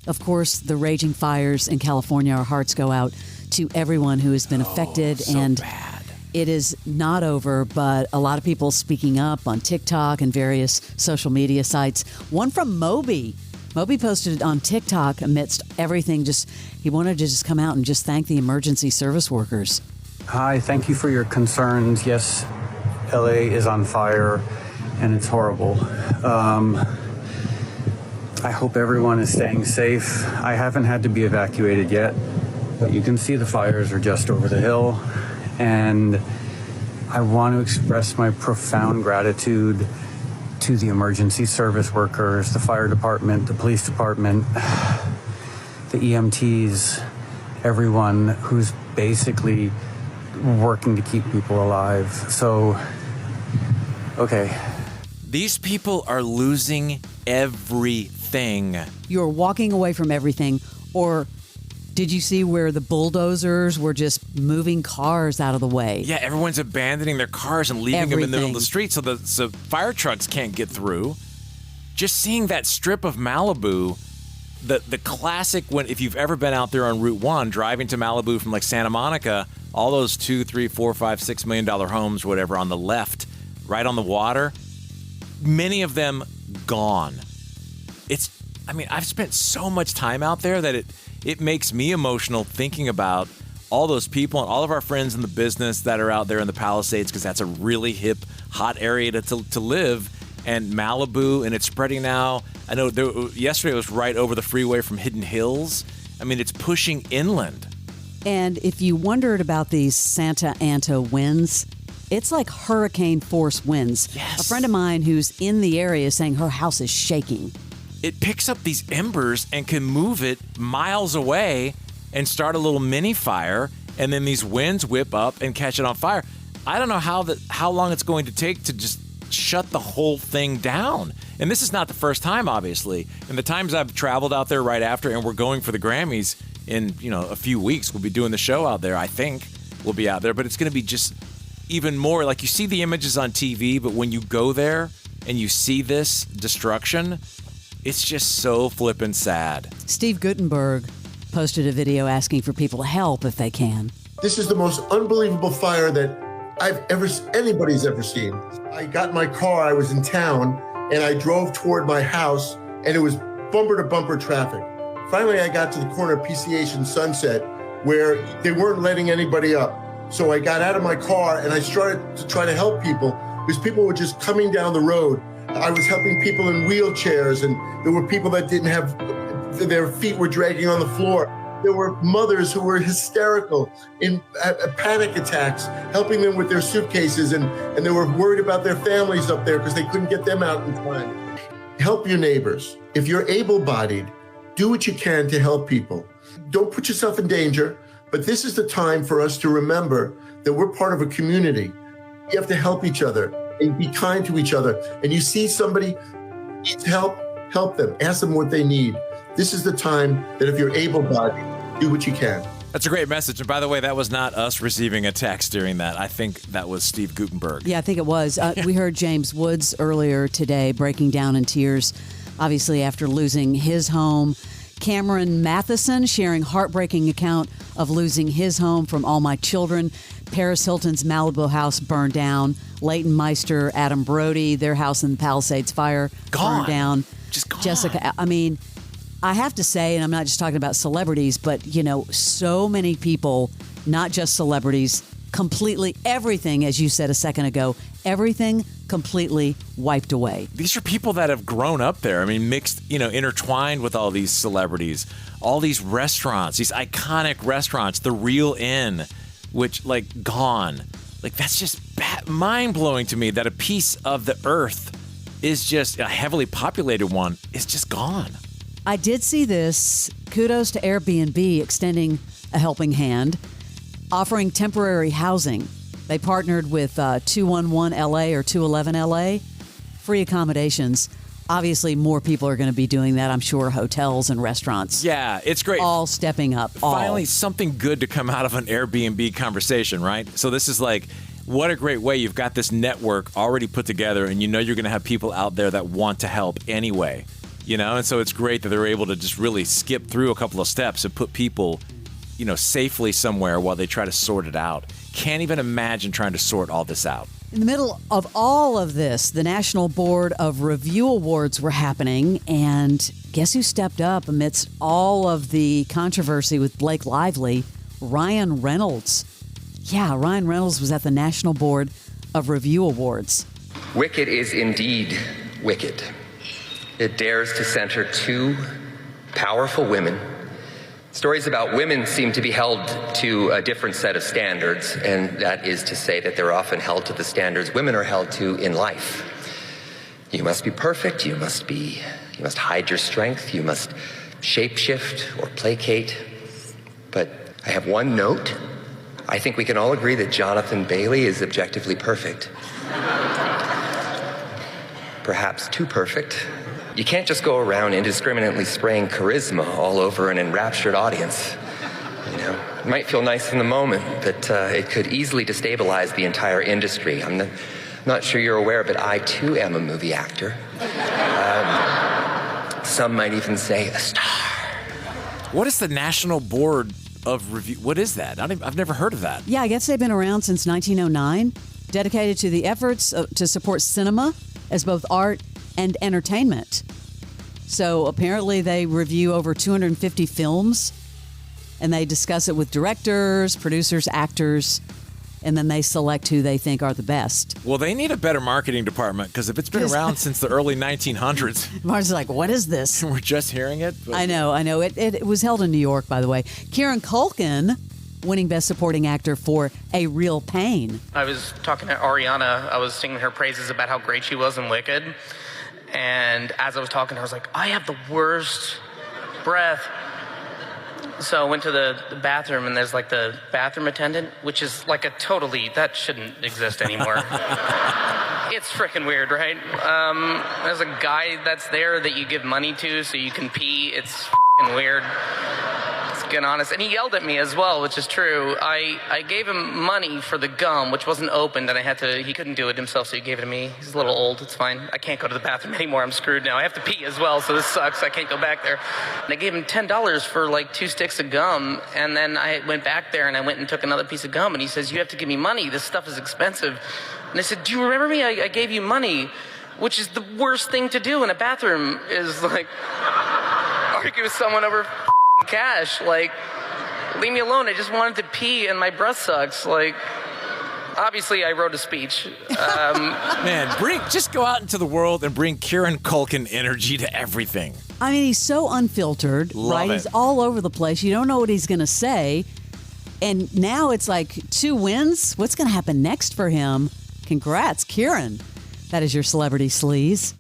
Of course, the raging fires in California, our hearts go out to everyone who has been affected. So and bad. It is not over, but a lot of people speaking up on TikTok and various social media sites. One from Moby. Moby posted on TikTok amidst everything. He wanted to just come out and just thank the emergency service workers. Hi, thank you for your concerns. Yes, LA is on fire and it's horrible. I hope everyone is staying safe. I haven't had to be evacuated yet, but you can see the fires are just over the hill. And I want to express my profound gratitude to the emergency service workers, the fire department, the police department, the EMTs, everyone who's basically working to keep people alive. So, okay. These people are losing everything. You're walking away from everything, or did you see where the bulldozers were just moving cars out of the way? Yeah, everyone's abandoning their cars and leaving them in the middle of the street so the fire trucks can't get through. Just seeing that strip of Malibu, the classic, if you've ever been out there on Route 1, driving to Malibu from like Santa Monica, all those $2, $3, $4, $5, $6 million homes, whatever, on the left, right on the water, many of them gone. I've spent so much time out there that it makes me emotional thinking about all those people and all of our friends in the business that are out there in the Palisades, because that's a really hip, hot area to live. And Malibu, and it's spreading now. I know yesterday it was right over the freeway from Hidden Hills. It's pushing inland. And if you wondered about these Santa Ana winds, it's like hurricane force winds. Yes. A friend of mine who's in the area is saying her house is shaking. It picks up these embers and can move it miles away and start a little mini fire, and then these winds whip up and catch it on fire. I don't know how long it's going to take to just shut the whole thing down. And this is not the first time, obviously. And the times I've traveled out there right after, and we're going for the Grammys in a few weeks. We'll be doing the show out there. I think we'll be out there, but it's going to be just even more. Like, you see the images on TV, but when you go there and you see this destruction, it's just so flippin' sad. Steve Guttenberg posted a video asking for people to help if they can. This is the most unbelievable fire that anybody's ever seen. I got in my car, I was in town, and I drove toward my house, and it was bumper to bumper traffic. Finally, I got to the corner of PCH and Sunset, where they weren't letting anybody up. So I got out of my car and I started to try to help people, because people were just coming down the road. I was helping people in wheelchairs, and there were people that didn't have, their feet were dragging on the floor. There were mothers who were hysterical in panic attacks, helping them with their suitcases, and they were worried about their families up there because they couldn't get them out in time. Help your neighbors. If you're able-bodied, do what you can to help people. Don't put yourself in danger, but this is the time for us to remember that we're part of a community. You have to help each other and be kind to each other. And you see somebody needs help, help them. Ask them what they need. This is the time that if you're able-bodied, do what you can. That's a great message. And by the way, that was not us receiving a text during that. I think that was Steve Guttenberg. Yeah, I think it was. We heard James Woods earlier today breaking down in tears, obviously after losing his home. Cameron Matheson sharing heartbreaking account of losing his home from All My Children. Paris Hilton's Malibu house burned down. Leighton Meister, Adam Brody, their house in the Palisades fire burned down. Just gone. Jessica, I have to say, and I'm not just talking about celebrities, but, so many people, not just celebrities, completely everything, as you said a second ago, everything completely wiped away. These are people that have grown up there. Mixed, intertwined with all these celebrities, all these restaurants, these iconic restaurants, the Real Inn, which, gone. That's just mind-blowing to me that a piece of the earth is just a heavily populated one is just gone. I did see this. Kudos to Airbnb extending a helping hand, offering temporary housing. They partnered with 211 LA or 211 LA, free accommodations. Obviously, more people are going to be doing that, I'm sure, hotels and restaurants. Yeah, it's great. All stepping up. Finally, something good to come out of an Airbnb conversation, right? So this is what a great way. You've got this network already put together, and you're going to have people out there that want to help anyway. And so it's great that they're able to just really skip through a couple of steps and put people, safely somewhere while they try to sort it out. Can't even imagine trying to sort all this out. In the middle of all of this, the National Board of Review Awards were happening, and guess who stepped up amidst all of the controversy with Blake Lively? Ryan Reynolds. Yeah, Ryan Reynolds was at the National Board of Review Awards. Wicked is indeed wicked. It dares to center two powerful women. Stories about women seem to be held to a different set of standards, and that is to say that they're often held to the standards women are held to in life. You must be perfect, you must hide your strength, you must shapeshift or placate. But I have one note. I think we can all agree that Jonathan Bailey is objectively perfect. Perhaps too perfect. You can't just go around indiscriminately spraying charisma all over an enraptured audience. It might feel nice in the moment, but it could easily destabilize the entire industry. I'm not sure you're aware, but I too am a movie actor. Some might even say a star. What is the National Board of Review? What is that? I've never heard of that. Yeah, I guess they've been around since 1909, dedicated to the efforts to support cinema as both art and entertainment. So apparently they review over 250 films, and they discuss it with directors, producers, actors, and then they select who they think are the best. Well, they need a better marketing department, because if it's been around since the early 1900s. Martin's like, what is this? We're just hearing it. But... I know. It was held in New York, by the way. Kieran Culkin winning Best Supporting Actor for A Real Pain. I was talking to Ariana. I was singing her praises about how great she was in Wicked. And as I was talking, I was like, I have the worst breath. So I went to the bathroom, and there's like the bathroom attendant, which is like that shouldn't exist anymore. It's freaking weird, right? There's a guy that's there that you give money to so you can pee. It's freaking weird. Getting honest, and he yelled at me as well, which is true. I gave him money for the gum, which wasn't opened, and he couldn't do it himself, so he gave it to me. He's a little old, it's fine. I can't go to the bathroom anymore, I'm screwed now. I have to pee as well, so this sucks, I can't go back there. And I gave him $10 for like 2 sticks of gum, and then I went back there and I went and took another piece of gum, and he says, you have to give me money, this stuff is expensive. And I said, do you remember me? I gave you money, which is the worst thing to do in a bathroom, is like argue with someone over cash. Like, leave me alone. I just wanted to pee and my breath sucks. Like, obviously I wrote a speech. Man, just go out into the world and bring Kieran Culkin energy to everything. I mean, he's so unfiltered, right? He's all over the place. You don't know what he's going to say. And now it's like 2 wins. What's going to happen next for him? Congrats, Kieran. That is your Celebrity Sleaze.